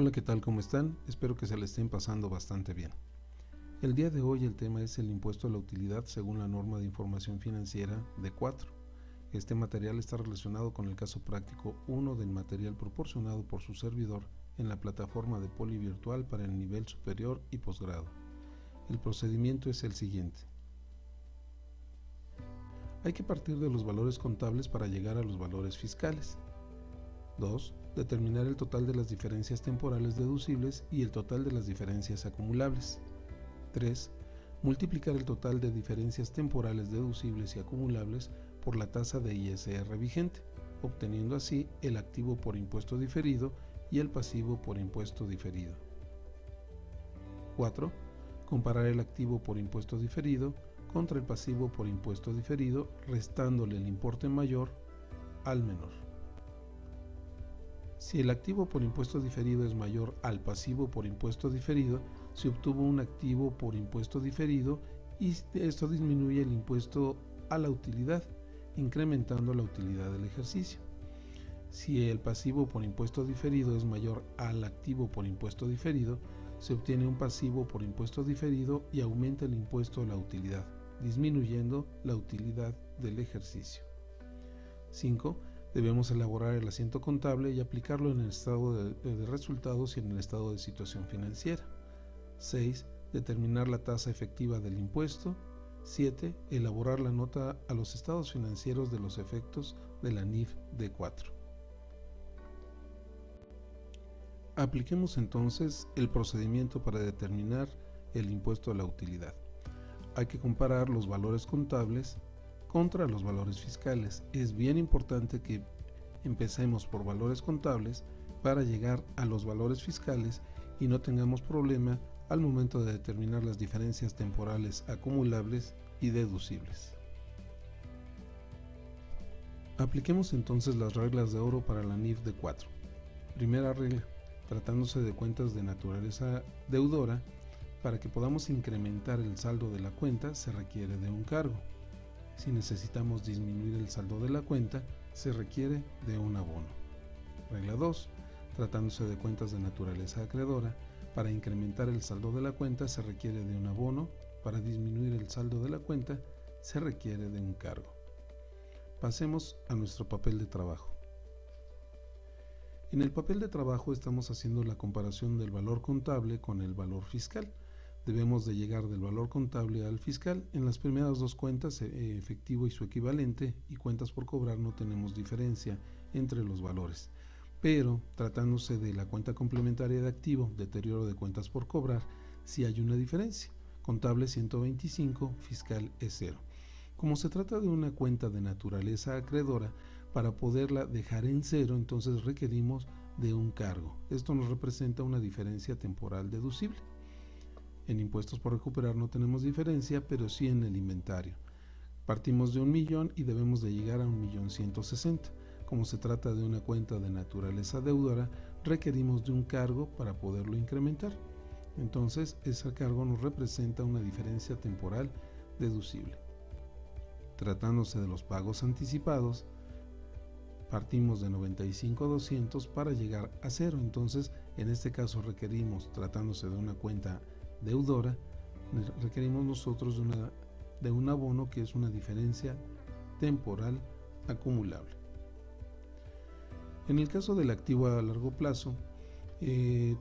Hola, ¿qué tal? ¿Cómo están? Espero que se le estén pasando bastante bien. El día de hoy el tema es el impuesto a la utilidad según la norma de información financiera D4. Este material está relacionado con el caso práctico 1 del material proporcionado por su servidor en la plataforma de Poli Virtual para el nivel superior y posgrado. El procedimiento es el siguiente. Hay que partir de los valores contables para llegar a los valores fiscales. 2. Determinar el total de las diferencias temporales deducibles y el total de las diferencias acumulables. 3. Multiplicar el total de diferencias temporales deducibles y acumulables por la tasa de ISR vigente, obteniendo así el activo por impuesto diferido y el pasivo por impuesto diferido. 4. Comparar el activo por impuesto diferido contra el pasivo por impuesto diferido, restándole el importe mayor al menor. Si el activo por impuesto diferido es mayor al pasivo por impuesto diferido, se obtuvo un activo por impuesto diferido y esto disminuye el impuesto a la utilidad, incrementando la utilidad del ejercicio. Si el pasivo por impuesto diferido es mayor al activo por impuesto diferido, se obtiene un pasivo por impuesto diferido y aumenta el impuesto a la utilidad, disminuyendo la utilidad del ejercicio. 5. Debemos elaborar el asiento contable y aplicarlo en el estado de resultados y en el estado de situación financiera. 6. Determinar la tasa efectiva del impuesto. 7. Elaborar la nota a los estados financieros de los efectos de la NIF D4. Apliquemos entonces el procedimiento para determinar el impuesto a la utilidad. Hay que comparar los valores contables contra los valores fiscales. Es bien importante que empecemos por valores contables para llegar a los valores fiscales y no tengamos problema al momento de determinar las diferencias temporales acumulables y deducibles. Apliquemos entonces las reglas de oro para la NIF D4. Primera regla: tratándose de cuentas de naturaleza deudora, para que podamos incrementar el saldo de la cuenta se requiere de un cargo. Si necesitamos disminuir el saldo de la cuenta, se requiere de un abono. Regla 2. Tratándose de cuentas de naturaleza acreedora, para incrementar el saldo de la cuenta se requiere de un abono. Para disminuir el saldo de la cuenta, se requiere de un cargo. Pasemos a nuestro papel de trabajo. En el papel de trabajo estamos haciendo la comparación del valor contable con el valor fiscal. Debemos de llegar del valor contable al fiscal. En las primeras dos cuentas, efectivo y su equivalente, y cuentas por cobrar, no tenemos diferencia entre los valores. Pero tratándose de la cuenta complementaria de activo, deterioro de cuentas por cobrar, sí hay una diferencia. Contable 125, fiscal es 0. Como se trata de una cuenta de naturaleza acreedora, para poderla dejar en 0, entonces requerimos de un cargo. Esto nos representa una diferencia temporal deducible. En impuestos por recuperar no tenemos diferencia, pero sí en el inventario. Partimos de 1.000.000 y debemos de llegar a 1.160.000. Como se trata de una cuenta de naturaleza deudora, requerimos de un cargo para poderlo incrementar. Entonces, ese cargo nos representa una diferencia temporal deducible. Tratándose de los pagos anticipados, partimos de 95.200 para llegar a 0. Entonces, en este caso requerimos, tratándose de una cuenta deudora, requerimos nosotros de un abono que es una diferencia temporal acumulable. En el caso del activo a largo plazo,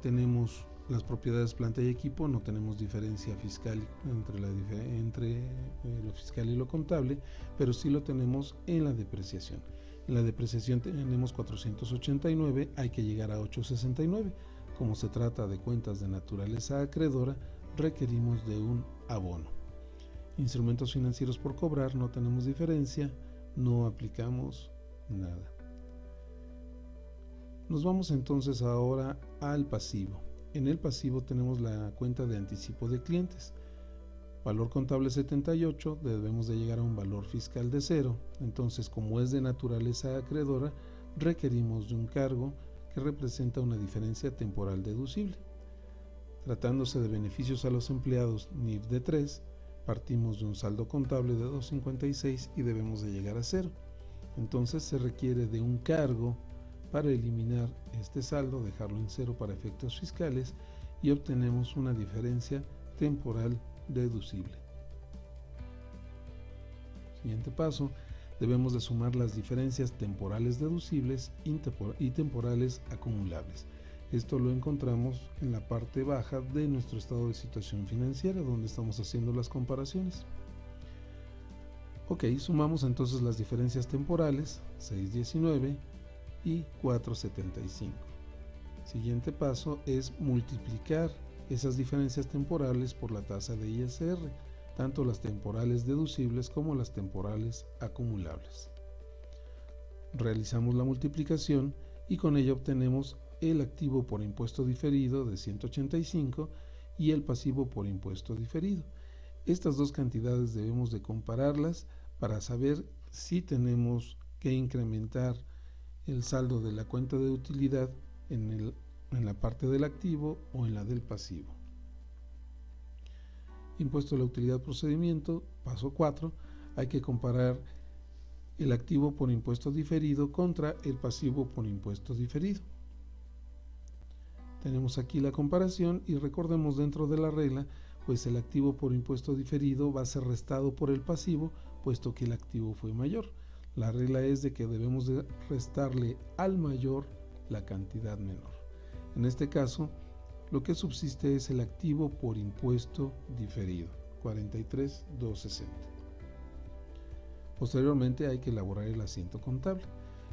tenemos las propiedades planta y equipo, no tenemos diferencia fiscal entre lo fiscal y lo contable, pero sí lo tenemos en la depreciación. En la depreciación tenemos 489, hay que llegar a 869. Como se trata de cuentas de naturaleza acreedora, requerimos de un abono. Instrumentos financieros por cobrar, no tenemos diferencia, no aplicamos nada. Nos vamos entonces ahora al pasivo. En el pasivo tenemos la cuenta de anticipo de clientes. Valor contable 78, debemos de llegar a un valor fiscal de 0. Entonces, como es de naturaleza acreedora, requerimos de un cargo que representa una diferencia temporal deducible. Tratándose de beneficios a los empleados NIF de 3, partimos de un saldo contable de 256 y debemos de llegar a 0. Entonces se requiere de un cargo para eliminar este saldo, dejarlo en cero para efectos fiscales y obtenemos una diferencia temporal deducible. Siguiente paso, debemos de sumar las diferencias temporales deducibles y temporales acumulables. Esto lo encontramos en la parte baja de nuestro estado de situación financiera, donde estamos haciendo las comparaciones. Ok, sumamos entonces las diferencias temporales, 619 y 475. Siguiente paso es multiplicar esas diferencias temporales por la tasa de ISR, tanto las temporales deducibles como las temporales acumulables. Realizamos la multiplicación y con ella obtenemos el activo por impuesto diferido de 185 y el pasivo por impuesto diferido. Estas dos cantidades debemos de compararlas para saber si tenemos que incrementar el saldo de la cuenta de utilidad en la parte del activo o en la del pasivo. Impuesto a la utilidad procedimiento, paso 4, hay que comparar el activo por impuesto diferido contra el pasivo por impuesto diferido. Tenemos aquí la comparación y recordemos dentro de la regla, pues el activo por impuesto diferido va a ser restado por el pasivo, puesto que el activo fue mayor. La regla es de que debemos de restarle al mayor la cantidad menor. En este caso, lo que subsiste es el activo por impuesto diferido, 43,260. Posteriormente hay que elaborar el asiento contable.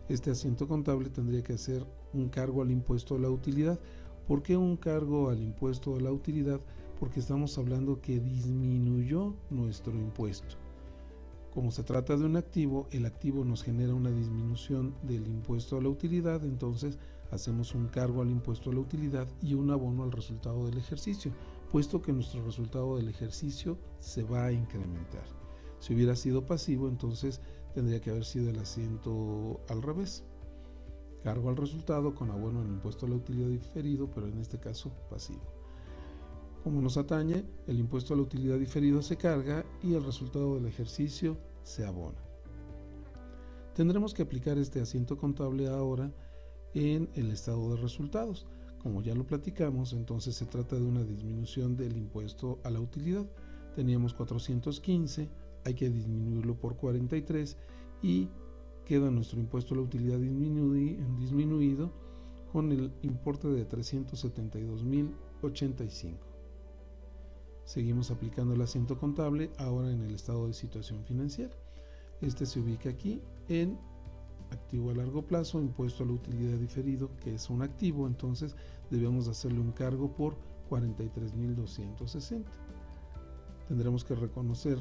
Este asiento contable tendría que hacer un cargo al impuesto a la utilidad. ¿Por qué un cargo al impuesto a la utilidad? Porque estamos hablando que disminuyó nuestro impuesto. Como se trata de un activo, el activo nos genera una disminución del impuesto a la utilidad, entonces hacemos un cargo al impuesto a la utilidad y un abono al resultado del ejercicio, puesto que nuestro resultado del ejercicio se va a incrementar. Si hubiera sido pasivo, entonces tendría que haber sido el asiento al revés. Cargo al resultado con abono al impuesto a la utilidad diferido, pero en este caso pasivo. Como nos atañe, el impuesto a la utilidad diferido se carga y el resultado del ejercicio se abona. Tendremos que aplicar este asiento contable ahora en el estado de resultados. Como ya lo platicamos, entonces se trata de una disminución del impuesto a la utilidad. Teníamos 415, hay que disminuirlo por 43 y queda nuestro impuesto a la utilidad disminuido con el importe de 372,085. Seguimos aplicando el asiento contable ahora en el estado de situación financiera. Este se ubica aquí en activo a largo plazo, impuesto a la utilidad diferido, que es un activo, entonces debemos hacerle un cargo por 43,260. Tendremos que reconocer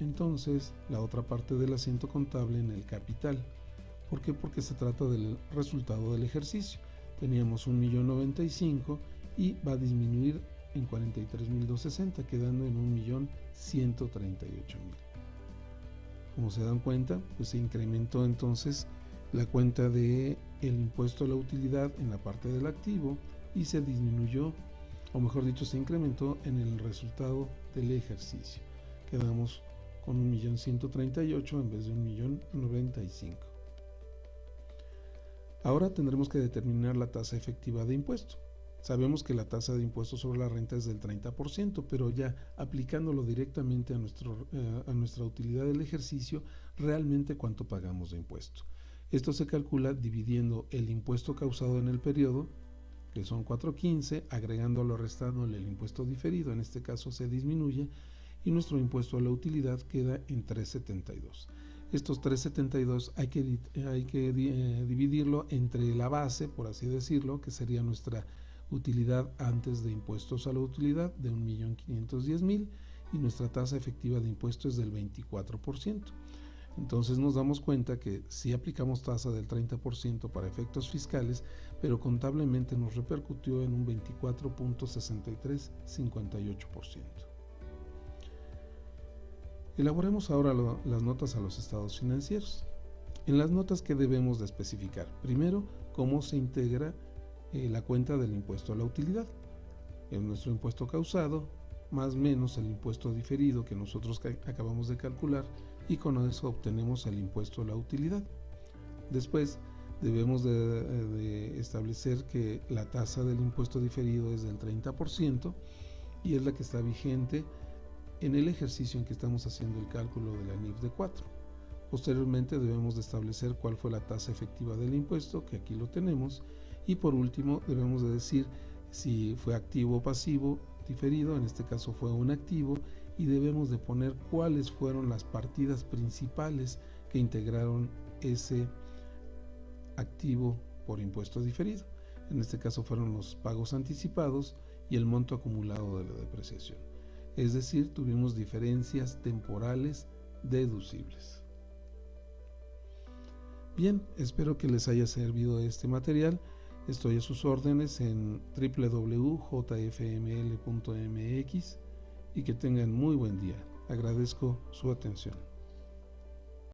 entonces la otra parte del asiento contable en el capital. ¿Por qué? Porque se trata del resultado del ejercicio. Teníamos 1,095,000 y va a disminuir en 43,260, quedando en 1,138,000. Como se dan cuenta, pues se incrementó entonces la cuenta de el impuesto a la utilidad en la parte del activo y se disminuyó, o mejor dicho, se incrementó en el resultado del ejercicio. Quedamos con 1,138,000 en vez de 1,095,000. Ahora tendremos que determinar la tasa efectiva de impuesto. Sabemos que la tasa de impuesto sobre la renta es del 30%, pero ya aplicándolo directamente a nuestra utilidad del ejercicio, realmente cuánto pagamos de impuesto. Esto se calcula dividiendo el impuesto causado en el periodo, que son 415, agregándolo, restándole el impuesto diferido, en este caso se disminuye, y nuestro impuesto a la utilidad queda en 372. Estos 372 hay que dividirlo entre la base, por así decirlo, que sería nuestra utilidad antes de impuestos a la utilidad de 1,510,000 y nuestra tasa efectiva de impuesto es del 24%. Entonces nos damos cuenta que sí aplicamos tasa del 30% para efectos fiscales, pero contablemente nos repercutió en un 24,6358%. Elaboremos ahora las notas a los estados financieros. En las notas, ¿qué debemos de especificar? Primero, cómo se integra la cuenta del impuesto a la utilidad. Es nuestro impuesto causado, más menos el impuesto diferido que nosotros acabamos de calcular, y con eso obtenemos el impuesto a la utilidad. Después debemos de establecer que la tasa del impuesto diferido es del 30% y es la que está vigente en el ejercicio en que estamos haciendo el cálculo de la NIF de 4. Posteriormente debemos de establecer cuál fue la tasa efectiva del impuesto, que aquí lo tenemos, y por último debemos de decir si fue activo o pasivo diferido, en este caso fue un activo, y debemos de poner cuáles fueron las partidas principales que integraron ese activo por impuesto diferido. En este caso fueron los pagos anticipados y el monto acumulado de la depreciación. Es decir, tuvimos diferencias temporales deducibles. Bien, espero que les haya servido este material. Estoy a sus órdenes en www.jfml.mx y que tengan muy buen día. Agradezco su atención.